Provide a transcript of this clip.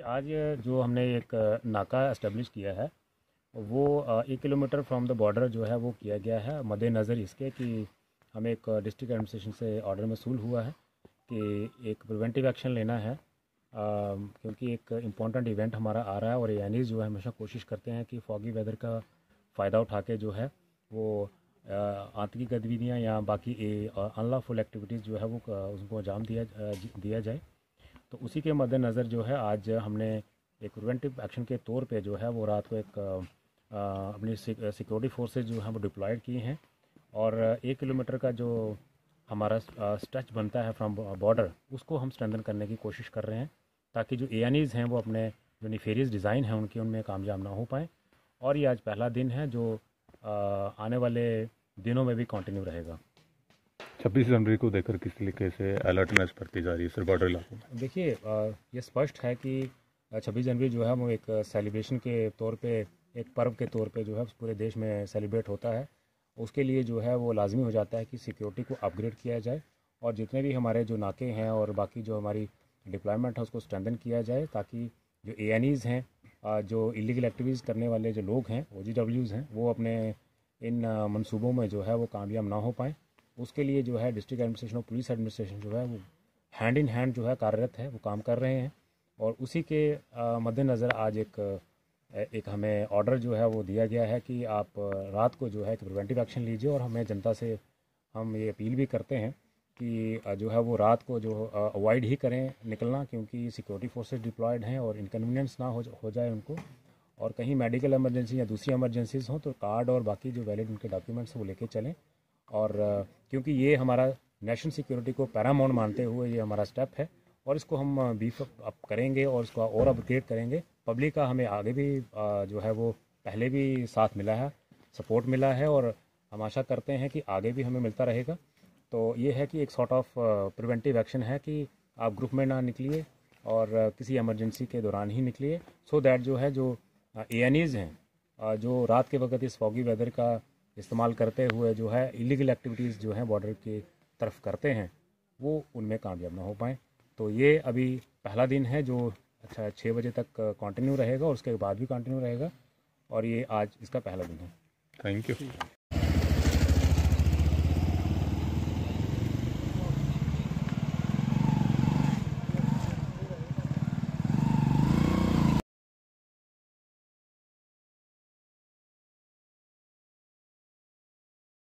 आज जो हमने एक नाका इस्टेब्लिश किया है वो 1 किलोमीटर फ्रॉम द बॉर्डर जो है वो किया गया है, मद्देनज़र इसके कि हमें एक डिस्ट्रिक्ट एडमिनिस्ट्रेशन से ऑर्डर मसूल हुआ है कि एक प्रिवेंटिव एक्शन लेना है, क्योंकि एक इम्पॉर्टेंट इवेंट हमारा आ रहा है और यानीज़ जो है हमेशा कोशिश करते हैं कि फॉगी वेदर का फ़ायदा उठा के जो है वो आतंकी गतिविधियाँ या बाकी अनलॉफुल एक्टिविटीज़ जो है वो उसको अंजाम दिया जाए। तो उसी के मद्देनज़र जो है आज हमने एक प्रिवेंटिव एक्शन के तौर पे जो है वो रात को एक अपनी सिक्योरिटी फोर्सेज जो है वो डिप्लॉयड किए हैं और 1 किलोमीटर का जो हमारा स्ट्रेच बनता है फ्रॉम बॉर्डर उसको हम स्ट्रेंथन करने की कोशिश कर रहे हैं ताकि जो एएनईज़ हैं वो अपने जो निफेरियस डिज़ाइन हैं उनके उनमें कामयाब ना हो पाएँ। और ये आज पहला दिन है जो आने वाले दिनों में भी कंटिन्यू रहेगा। 26 जनवरी को देखकर किस तरीके से अलर्टनेस बढ़ती जा रही है सर बॉर्डर इलाकों में? देखिए, ये स्पष्ट है कि 26 जनवरी जो है वो एक सेलिब्रेशन के तौर पे, एक पर्व के तौर पे जो है पूरे देश में सेलिब्रेट होता है। उसके लिए जो है वो लाजमी हो जाता है कि सिक्योरिटी को अपग्रेड किया जाए और जितने भी हमारे जो नाके हैं और बाकी जो हमारी डिप्लॉयमेंट है उसको स्ट्रेंथन किया जाए ताकि जो एएनईज़ हैं, जो इलीगल एक्टिविटीज़ करने वाले जो लोग हैं, ओजीडब्ल्यूज़ हैं, वो अपने इन मंसूबों में जो है वो कामयाब ना हो पाएँ। उसके लिए जो है डिस्ट्रिक्ट एडमिनिस्ट्रेशन और पुलिस एडमिनिस्ट्रेशन जो है वो हैंड इन हैंड जो है कार्यरत है, वो काम कर रहे हैं। और उसी के मद्देनज़र आज एक हमें ऑर्डर जो है वो दिया गया है कि आप रात को जो है एक प्रिवेंटिव एक्शन लीजिए और हमें जनता से हम ये अपील भी करते हैं कि जो है वो रात को जो अवॉइड ही करें निकलना, क्योंकि सिक्योरिटी फोर्सेस डिप्लॉयड हैं और इनकन्वीनियंस ना हो जाए उनको। और कहीं मेडिकल इमरजेंसी या दूसरी इमरजेंसीज हों तो कार्ड और बाकी जो वैलिड उनके डॉक्यूमेंट्स वो लेके चलें। और क्योंकि ये हमारा नेशनल सिक्योरिटी को पैरामाउंट मानते हुए ये हमारा स्टेप है और इसको हम बीफ अप करेंगे और इसको और अपग्रेड करेंगे। पब्लिक का हमें आगे भी जो है वो पहले भी साथ मिला है, सपोर्ट मिला है और हम आशा करते हैं कि आगे भी हमें मिलता रहेगा। तो ये है कि एक सॉर्ट ऑफ प्रिवेंटिव एक्शन है कि आप ग्रुप में ना निकलिए और किसी इमरजेंसी के दौरान ही निकलिए, सो दैट जो है जो एएनईज़ हैं जो रात के वक्त इस फॉगी वेदर का इस्तेमाल करते हुए जो है इलीगल एक्टिविटीज़ जो हैं बॉर्डर की तरफ करते हैं वो उनमें कामयाब ना हो पाएँ। तो ये अभी पहला दिन है जो 6 बजे तक कंटिन्यू रहेगा और उसके बाद भी कंटिन्यू रहेगा और ये आज इसका पहला दिन है। Thank you.